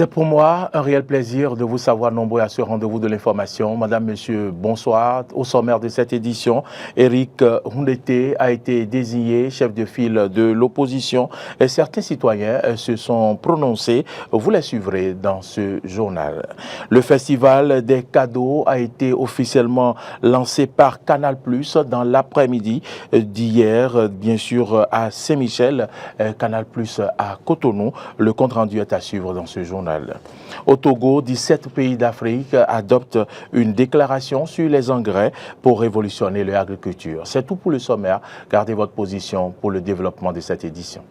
C'est pour moi un réel plaisir de vous savoir nombreux à ce rendez-vous de l'information. Madame, Monsieur, bonsoir. Au sommaire de cette édition, Éric Houndété a été désigné chef de file de l'opposition et certains citoyens se sont prononcés. Vous les suivrez dans ce journal. Le festival des cadeaux a été officiellement lancé par Canal+ dans l'après-midi d'hier, bien sûr à Saint-Michel, Canal+ à Cotonou. Le compte rendu est à suivre dans ce journal. Au Togo, 17 pays d'Afrique adoptent une déclaration sur les engrais pour révolutionner l'agriculture. C'est tout pour le sommaire. Gardez votre position pour le développement de cette édition.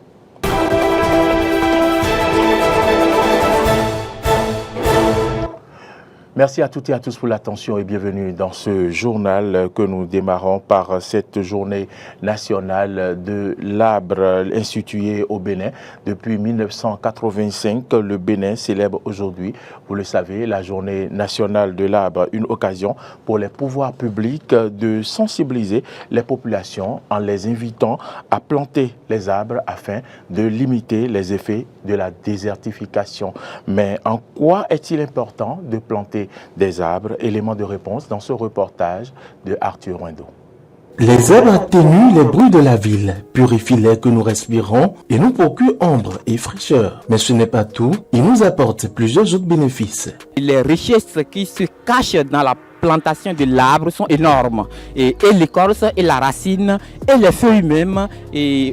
Merci à toutes et à tous pour l'attention et bienvenue dans ce journal que nous démarrons par cette journée nationale de l'arbre instituée au Bénin. Depuis 1985, le Bénin célèbre aujourd'hui, vous le savez, la journée nationale de l'arbre, une occasion pour les pouvoirs publics de sensibiliser les populations en les invitant à planter les arbres afin de limiter les effets de la désertification. Mais en quoi est-il important de planter des arbres? Élément de réponse dans ce reportage de Arthur Windo. Les arbres atténuent les bruits de la ville, purifient l'air que nous respirons et nous procurent ombre et fraîcheur. Mais ce n'est pas tout, ils nous apportent plusieurs autres bénéfices. Les richesses qui se cachent dans la plantation de l'arbre sont énormes et l'écorce et la racine et les feuilles même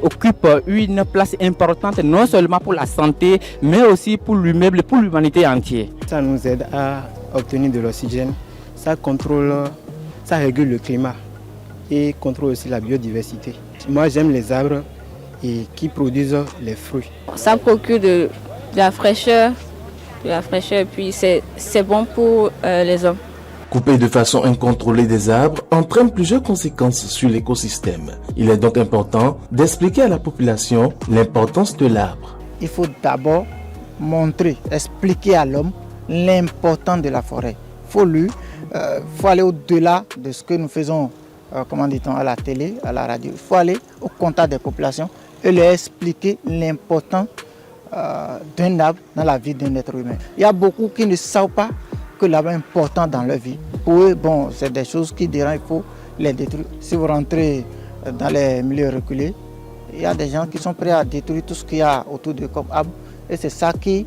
occupent une place importante non seulement pour la santé mais aussi pour l'immeuble et pour l'humanité entière. Ça nous aide à obtenir de l'oxygène, ça régule le climat et contrôle aussi la biodiversité. Moi j'aime les arbres qui produisent les fruits. Ça procure de la fraîcheur puis c'est bon pour les hommes. Couper de façon incontrôlée des arbres entraîne plusieurs conséquences sur l'écosystème. Il est donc important d'expliquer à la population l'importance de l'arbre. Il faut d'abord expliquer à l'homme l'importance de la forêt. Il faut aller au-delà de ce que nous faisons à la télé, à la radio. Il faut aller au contact des populations et leur expliquer l'importance d'un arbre dans la vie d'un être humain. Il y a beaucoup qui ne savent pas que l'arbre est important dans leur vie. Pour eux, c'est des choses qui dérangent, il faut les détruire. Si vous rentrez dans les milieux reculés, il y a des gens qui sont prêts à détruire tout ce qu'il y a autour d'eux comme arbre. Et c'est ça qui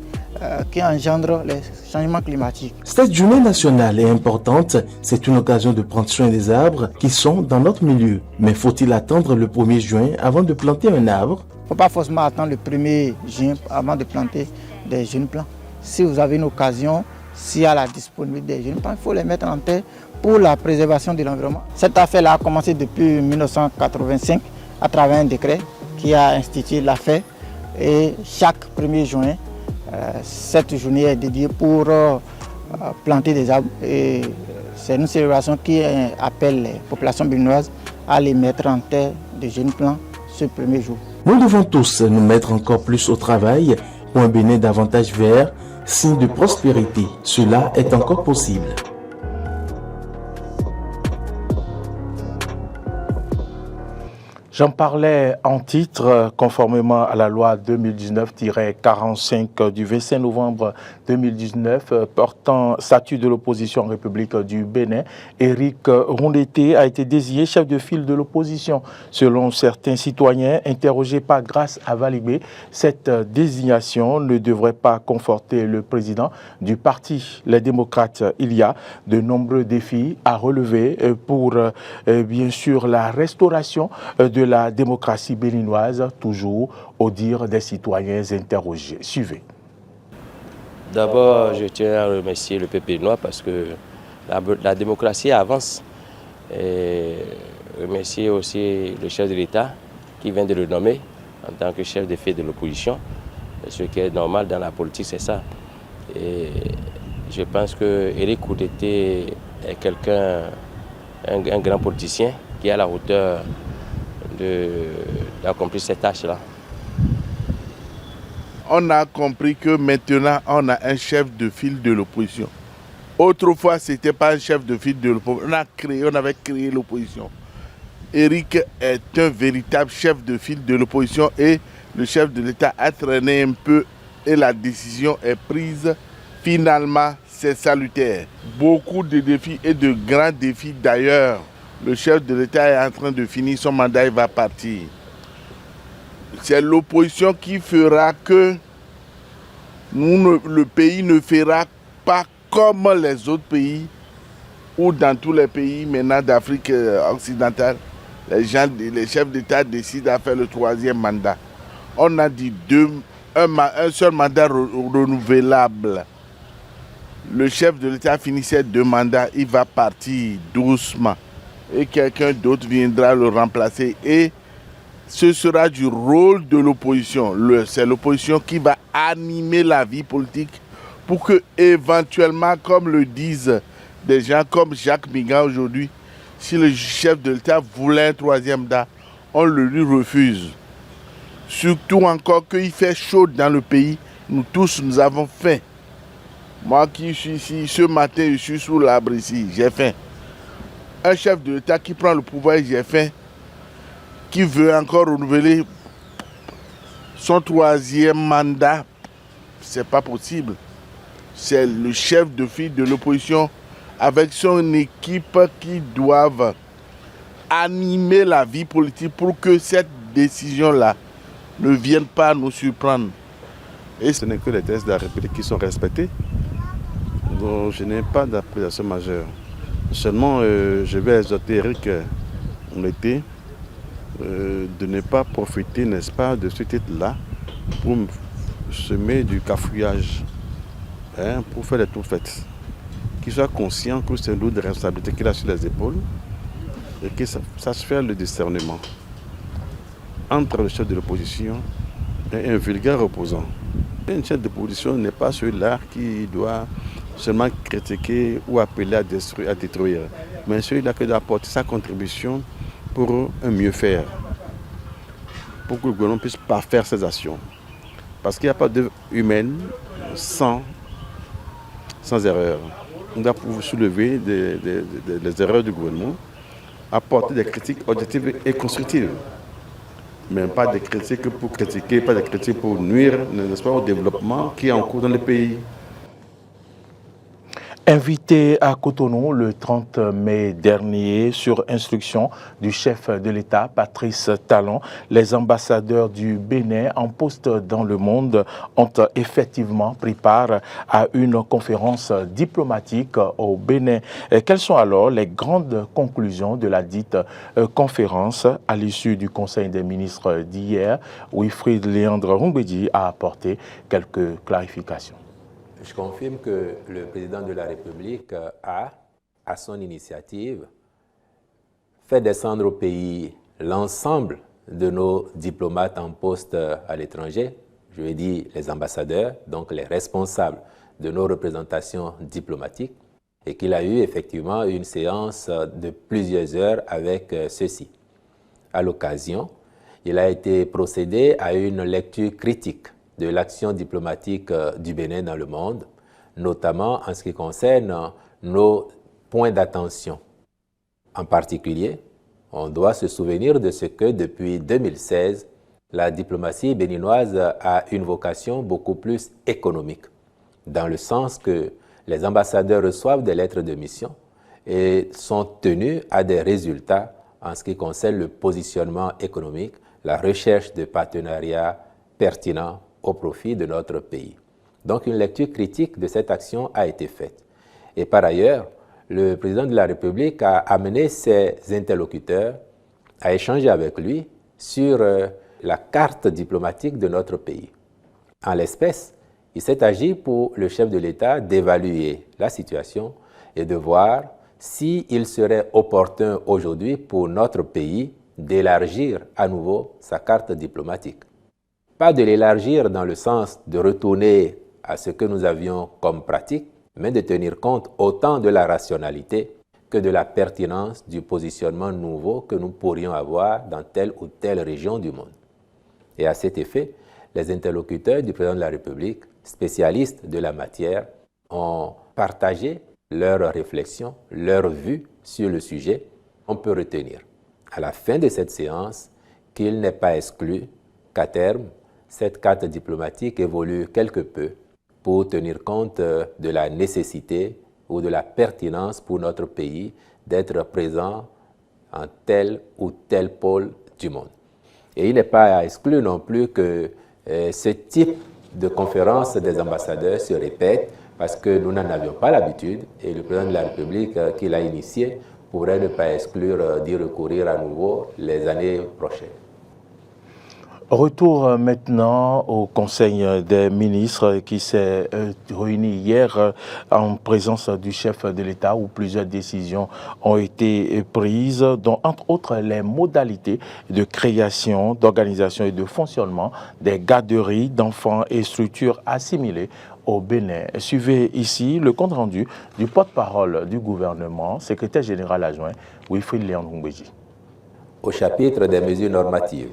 engendre les changements climatiques. Cette journée nationale est importante. C'est une occasion de prendre soin des arbres qui sont dans notre milieu. Mais faut-il attendre le 1er juin avant de planter un arbre? Il ne faut pas forcément attendre le 1er juin avant de planter des jeunes plants. Si vous avez une occasion, s'il y a la disponibilité des jeunes plants, il faut les mettre en terre pour la préservation de l'environnement. Cette affaire-là a commencé depuis 1985 à travers un décret qui a institué l'affaire. Et chaque 1er juin, cette journée est dédiée pour planter des arbres. Et c'est une célébration qui appelle les populations béninoises à les mettre en terre de jeunes plants ce 1er jour. Nous devons tous nous mettre encore plus au travail pour un Bénin davantage vert, signe de prospérité. Cela est encore possible. J'en parlais en titre, conformément à la loi 2019-45 du 25 novembre 2019 portant statut de l'opposition en République du Bénin. Éric Houndété a été désigné chef de file de l'opposition. Selon certains citoyens interrogés par Grace Avalibé, cette désignation ne devrait pas conforter le président du parti Les Démocrates. Il y a de nombreux défis à relever pour bien sûr la restauration de la démocratie béninoise, toujours au dire des citoyens interrogés. Suivez. D'abord, je tiens à remercier le peuple béninois parce que la démocratie avance. Et remercier aussi le chef de l'État qui vient de le nommer en tant que chef de file de l'opposition. Ce qui est normal dans la politique, c'est ça. Et je pense que Éric Houndété est un grand politicien qui est à la hauteur d'accomplir cette tâche-là. On a compris que maintenant, on a un chef de file de l'opposition. Autrefois, ce n'était pas un chef de file de l'opposition. On avait créé l'opposition. Éric est un véritable chef de file de l'opposition et le chef de l'État a traîné un peu et la décision est prise, finalement, c'est salutaire. Beaucoup de défis et de grands défis d'ailleurs. Le chef de l'État est en train de finir son mandat, il va partir. C'est l'opposition qui fera que le pays ne fera pas comme les autres pays ou dans tous les pays maintenant d'Afrique occidentale. Les chefs d'État décident à faire le 3e mandat. On a dit un seul mandat renouvelable. Le chef de l'État finissait 2 mandats, il va partir doucement. Et quelqu'un d'autre viendra le remplacer. Et ce sera du rôle de l'opposition. C'est l'opposition qui va animer la vie politique pour que, éventuellement, comme le disent des gens comme Jacques Migan aujourd'hui, si le chef de l'État voulait un 3e mandat, on le lui refuse. Surtout encore qu'il fait chaud dans le pays. Nous tous, nous avons faim. Moi qui suis ici, ce matin, je suis sous l'arbre ici, j'ai faim. Un chef de l'État qui prend le pouvoir, j'ai faim, qui veut encore renouveler son 3e mandat, c'est pas possible. C'est le chef de file de l'opposition avec son équipe qui doivent animer la vie politique pour que cette décision-là ne vienne pas nous surprendre. Et ce n'est que les textes de la République qui sont respectés. Donc je n'ai pas d'appréciation majeure. Seulement, je vais exhorter Éric Ndoyeté de ne pas profiter, n'est-ce pas, de ce titre-là pour semer du cafouillage, pour faire des tours faites. Qu'il soit conscient que c'est une lourde responsabilité qu'il a sur les épaules et qu'il sache faire le discernement entre le chef de l'opposition et un vulgaire opposant. Un chef d'opposition n'est pas celui-là qui doit seulement critiquer ou appeler à détruire, mais celui-là qui doit apporter sa contribution pour un mieux faire, pour que le gouvernement puisse parfaire ses actions. Parce qu'il n'y a pas d'œuvre humaine sans erreur. On doit pouvoir soulever les erreurs du gouvernement, apporter des critiques objectives et constructives. Mais pas des critiques pour critiquer, pas des critiques pour nuire, n'est-ce pas, au développement qui est en cours dans le pays. Invité à Cotonou le 30 mai dernier sur instruction du chef de l'État, Patrice Talon, les ambassadeurs du Bénin en poste dans le monde ont effectivement pris part à une conférence diplomatique au Bénin. Quelles sont alors les grandes conclusions de la dite conférence à l'issue du Conseil des ministres d'hier? Wilfried Léandre Humbedi a apporté quelques clarifications. Je confirme que le président de la République a, à son initiative, fait descendre au pays l'ensemble de nos diplomates en poste à l'étranger, je veux dire les ambassadeurs, donc les responsables de nos représentations diplomatiques, et qu'il a eu effectivement une séance de plusieurs heures avec ceux-ci. À l'occasion, il a été procédé à une lecture critique de l'action diplomatique du Bénin dans le monde, notamment en ce qui concerne nos points d'attention. En particulier, on doit se souvenir de ce que depuis 2016, la diplomatie béninoise a une vocation beaucoup plus économique, dans le sens que les ambassadeurs reçoivent des lettres de mission et sont tenus à des résultats en ce qui concerne le positionnement économique, la recherche de partenariats pertinents au profit de notre pays. Donc une lecture critique de cette action a été faite. Et par ailleurs, le président de la République a amené ses interlocuteurs à échanger avec lui sur la carte diplomatique de notre pays. En l'espèce, il s'est agi pour le chef de l'État d'évaluer la situation et de voir s'il serait opportun aujourd'hui pour notre pays d'élargir à nouveau sa carte diplomatique. Pas de l'élargir dans le sens de retourner à ce que nous avions comme pratique, mais de tenir compte autant de la rationalité que de la pertinence du positionnement nouveau que nous pourrions avoir dans telle ou telle région du monde. Et à cet effet, les interlocuteurs du président de la République, spécialistes de la matière, ont partagé leurs réflexions, leurs vues sur le sujet. On peut retenir, à la fin de cette séance, qu'il n'est pas exclu qu'à terme, cette carte diplomatique évolue quelque peu pour tenir compte de la nécessité ou de la pertinence pour notre pays d'être présent en tel ou tel pôle du monde. Et il n'est pas à exclure non plus que ce type de conférence des ambassadeurs se répète parce que nous n'en avions pas l'habitude et le président de la République qui l'a initié pourrait ne pas exclure d'y recourir à nouveau les années prochaines. Retour maintenant au Conseil des ministres qui s'est réuni hier en présence du chef de l'État où plusieurs décisions ont été prises, dont entre autres les modalités de création, d'organisation et de fonctionnement des garderies d'enfants et structures assimilées au Bénin. Suivez ici le compte-rendu du porte-parole du gouvernement, secrétaire général adjoint Wilfried Léon Ngbeji. Au chapitre des mesures normatives,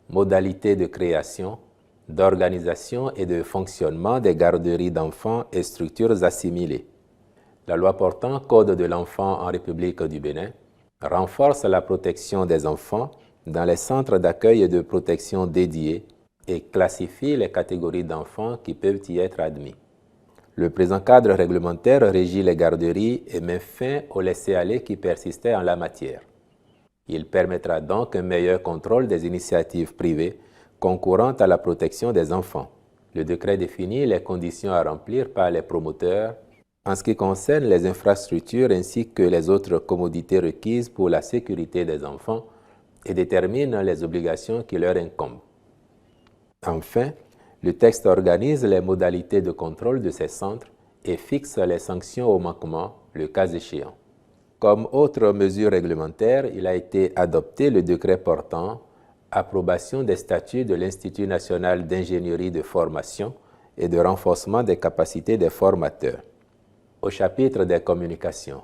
modalités de création, d'organisation et de fonctionnement des garderies d'enfants et structures assimilées. La loi portant Code de l'enfant en République du Bénin renforce la protection des enfants dans les centres d'accueil et de protection dédiés et classifie les catégories d'enfants qui peuvent y être admis. Le présent cadre réglementaire régit les garderies et met fin au laisser-aller qui persistait en la matière. Il permettra donc un meilleur contrôle des initiatives privées concourant à la protection des enfants. Le décret définit les conditions à remplir par les promoteurs en ce qui concerne les infrastructures ainsi que les autres commodités requises pour la sécurité des enfants et détermine les obligations qui leur incombent. Enfin, le texte organise les modalités de contrôle de ces centres et fixe les sanctions au manquement, le cas échéant. Comme autre mesure réglementaire, il a été adopté le décret portant approbation des statuts de l'Institut national d'ingénierie de formation et de renforcement des capacités des formateurs. Au chapitre des communications,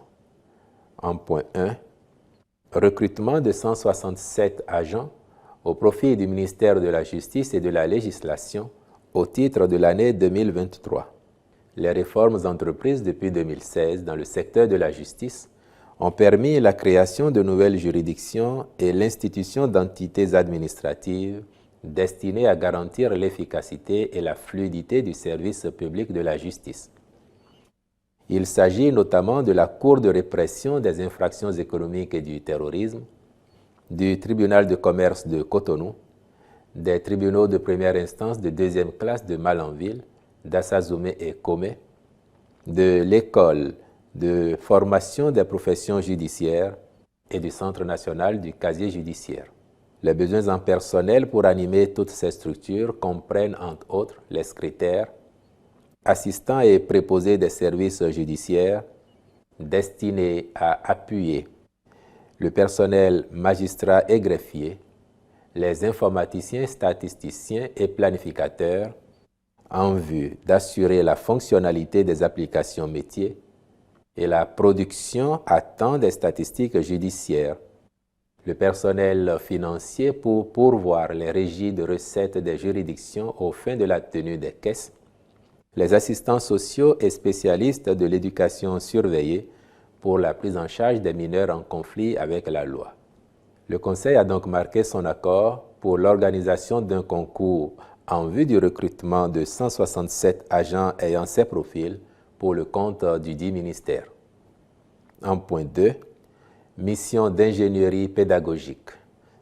en point 1, recrutement de 167 agents au profit du ministère de la Justice et de la Législation au titre de l'année 2023. Les réformes entreprises depuis 2016 dans le secteur de la justice ont permis la création de nouvelles juridictions et l'institution d'entités administratives destinées à garantir l'efficacité et la fluidité du service public de la justice. Il s'agit notamment de la Cour de répression des infractions économiques et du terrorisme, du tribunal de commerce de Cotonou, des tribunaux de première instance de deuxième classe de Malanville, d'Assazoumé et Komé, de l'école de formation des professions judiciaires et du Centre national du casier judiciaire. Les besoins en personnel pour animer toutes ces structures comprennent entre autres les secrétaires, assistants et préposés des services judiciaires destinés à appuyer le personnel magistrat et greffier, les informaticiens, statisticiens et planificateurs en vue d'assurer la fonctionnalité des applications métiers et la production à temps des statistiques judiciaires, le personnel financier pour pourvoir les régies de recettes des juridictions aux fins de la tenue des caisses, les assistants sociaux et spécialistes de l'éducation surveillée pour la prise en charge des mineurs en conflit avec la loi. Le Conseil a donc marqué son accord pour l'organisation d'un concours en vue du recrutement de 167 agents ayant ces profils pour le compte du dit ministère. En point 2, mission d'ingénierie pédagogique,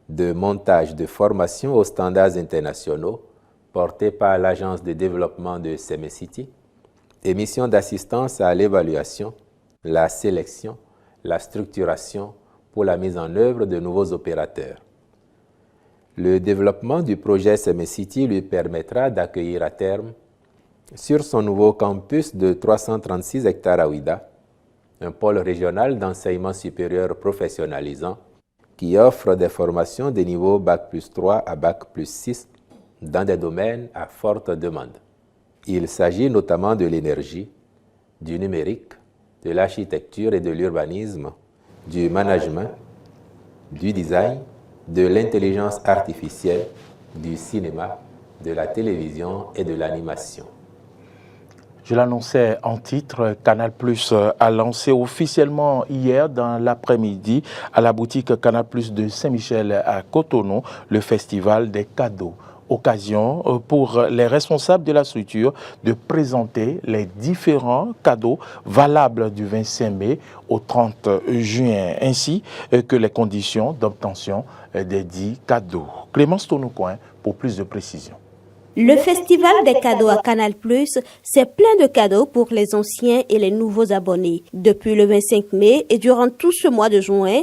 de montage de formation aux standards internationaux portée par l'Agence de développement de Semesiti et mission d'assistance à l'évaluation, la sélection, la structuration pour la mise en œuvre de nouveaux opérateurs. Le développement du projet Semesiti lui permettra d'accueillir à terme, sur son nouveau campus de 336 hectares à Ouida, un pôle régional d'enseignement supérieur professionnalisant qui offre des formations de niveau Bac+3 à Bac+6 dans des domaines à forte demande. Il s'agit notamment de l'énergie, du numérique, de l'architecture et de l'urbanisme, du management, du design, de l'intelligence artificielle, du cinéma, de la télévision et de l'animation. Je l'annonçais en titre, Canal+ a lancé officiellement hier dans l'après-midi à la boutique Canal+ de Saint-Michel à Cotonou le festival des cadeaux occasion pour les responsables de la structure de présenter les différents cadeaux valables du 25 mai au 30 juin, ainsi que les conditions d'obtention des dits cadeaux. Clémence Tonoucoin pour plus de précisions. Le festival des cadeaux à Canal+, c'est plein de cadeaux pour les anciens et les nouveaux abonnés. Depuis le 25 mai et durant tout ce mois de juin,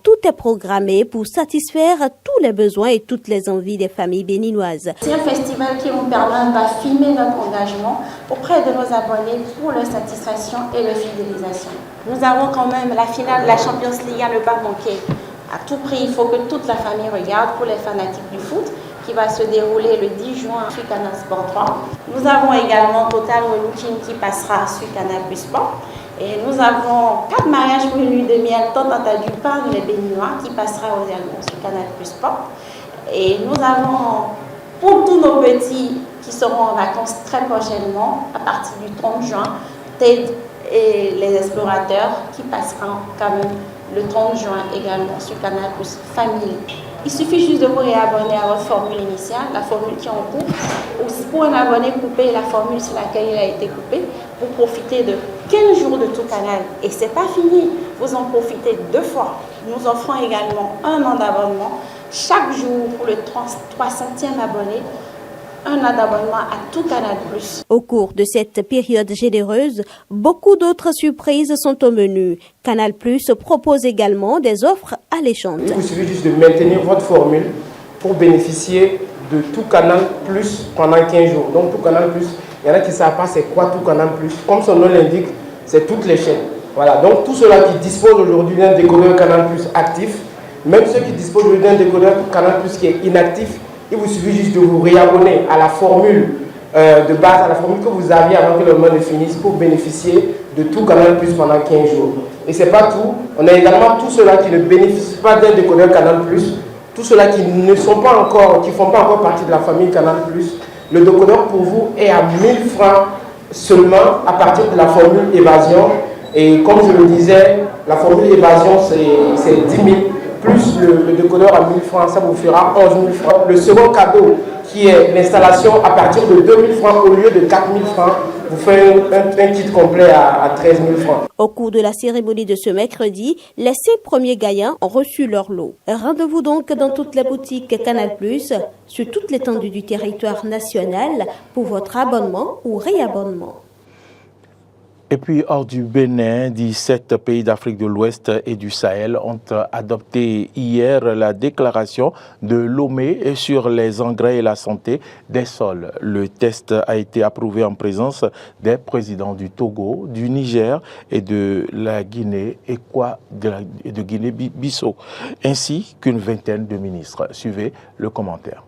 tout est programmé pour satisfaire tous les besoins et toutes les envies des familles béninoises. C'est un festival qui nous permet d'affirmer notre engagement auprès de nos abonnés pour leur satisfaction et leur fidélisation. Nous avons quand même la finale de la Champions League à ne pas manquer. À tout prix, il faut que toute la famille regarde pour les fanatiques du foot, qui va se dérouler le 10 juin sur Canal Sport 3. Nous avons également Total Relooking qui passera sur Canal Plus Sport. Et nous avons 4 mariages pour une nuit de miel tant attendu par les Béninois qui passera également sur Canal Plus Sport. Et nous avons pour tous nos petits qui seront en vacances très prochainement, à partir du 30 juin, TED et les explorateurs qui passeront quand même le 30 juin également sur Canal Plus Family. Il suffit juste de vous réabonner à votre formule initiale, la formule qui est en cours, ou pour un abonné coupé, la formule sur laquelle il a été coupé, pour profiter de 15 jours de tout canal. Et c'est pas fini, vous en profitez 2 fois. Nous offrons également 1 an d'abonnement chaque jour pour le 300e abonné. Un an d'abonnement à tout Canal+. Au cours de cette période généreuse, beaucoup d'autres surprises sont au menu. Canal+ propose également des offres alléchantes. Il vous suffit juste de maintenir votre formule pour bénéficier de tout Canal+ pendant 15 jours. Donc tout Canal+, il y en a qui ne savent pas c'est quoi tout Canal+. Comme son nom l'indique, c'est toutes les chaînes. Voilà, donc tous ceux-là qui disposent aujourd'hui d'un décodeur Canal+ actif, même ceux qui disposent aujourd'hui d'un décodeur Canal+ qui est inactif, il vous suffit juste de vous réabonner à la formule de base, à la formule que vous aviez avant que le mois ne finisse pour bénéficier de tout Canal+ pendant 15 jours. Et ce n'est pas tout. On a également tous ceux-là qui ne bénéficient pas d'un décodeur Canal+, tous ceux-là qui ne sont pas encore, qui ne font pas encore partie de la famille Canal+. Le décodeur pour vous est à 1000 francs seulement à partir de la formule évasion. Et comme je le disais, la formule évasion c'est 10 000. Plus le décodeur à 1000 francs, ça vous fera 11 000 francs. Le second cadeau, qui est l'installation à partir de 2 000 francs au lieu de 4 000 francs, vous fait un kit complet à 13 000 francs. Au cours de la cérémonie de ce mercredi, les 5 premiers gagnants ont reçu leur lot. Rendez-vous donc dans toutes les boutiques Canal+, sur toute l'étendue du territoire national, pour votre abonnement ou réabonnement. Et puis, hors du Bénin, 17 pays d'Afrique de l'Ouest et du Sahel ont adopté hier la déclaration de Lomé sur les engrais et la santé des sols. Le test a été approuvé en présence des présidents du Togo, du Niger et de la Guinée de Guinée-Bissau, ainsi qu'une vingtaine de ministres. Suivez le commentaire.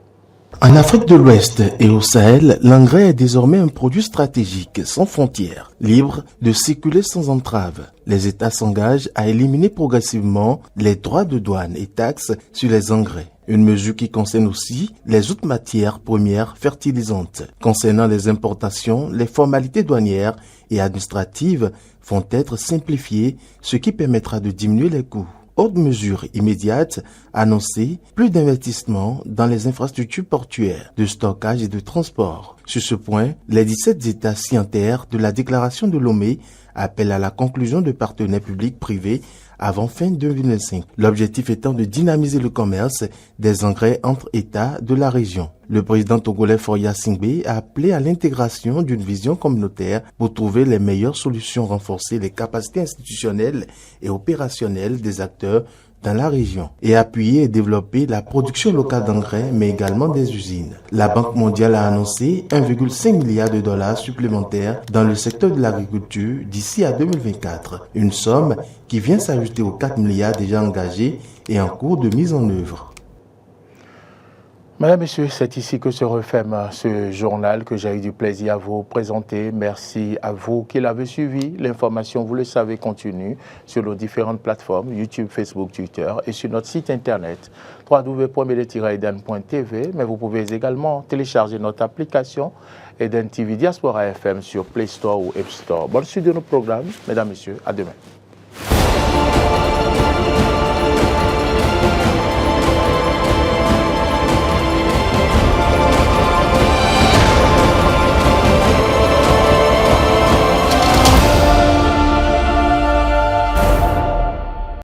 En Afrique de l'Ouest et au Sahel, l'engrais est désormais un produit stratégique, sans frontières, libre de circuler sans entrave. Les États s'engagent à éliminer progressivement les droits de douane et taxes sur les engrais. Une mesure qui concerne aussi les autres matières premières fertilisantes. Concernant les importations, les formalités douanières et administratives vont être simplifiées, ce qui permettra de diminuer les coûts. Autre mesure immédiate annoncée, plus d'investissement dans les infrastructures portuaires, de stockage et de transport. Sur ce point, les 17 États signataires de la déclaration de Lomé appellent à la conclusion de partenaires publics-privés avant fin 2025. L'objectif étant de dynamiser le commerce des engrais entre États de la région. Le président togolais Foya Singbe a appelé à l'intégration d'une vision communautaire pour trouver les meilleures solutions, renforcer les capacités institutionnelles et opérationnelles des acteurs dans la région et appuyer et développer la production locale d'engrais, mais également des usines. La Banque mondiale a annoncé 1,5 milliard de dollars supplémentaires dans le secteur de l'agriculture d'ici à 2024, une somme qui vient s'ajouter aux 4 milliards déjà engagés et en cours de mise en œuvre. Madame, Messieurs, c'est ici que se referme ce journal que j'ai eu du plaisir à vous présenter. Merci à vous qui l'avez suivi. L'information, vous le savez, continue sur nos différentes plateformes, YouTube, Facebook, Twitter et sur notre site internet www.mede-eden.tv. Mais vous pouvez également télécharger notre application Eden TV Diaspora FM sur Play Store ou App Store. Bonne suite de nos programmes. Mesdames, Messieurs, à demain.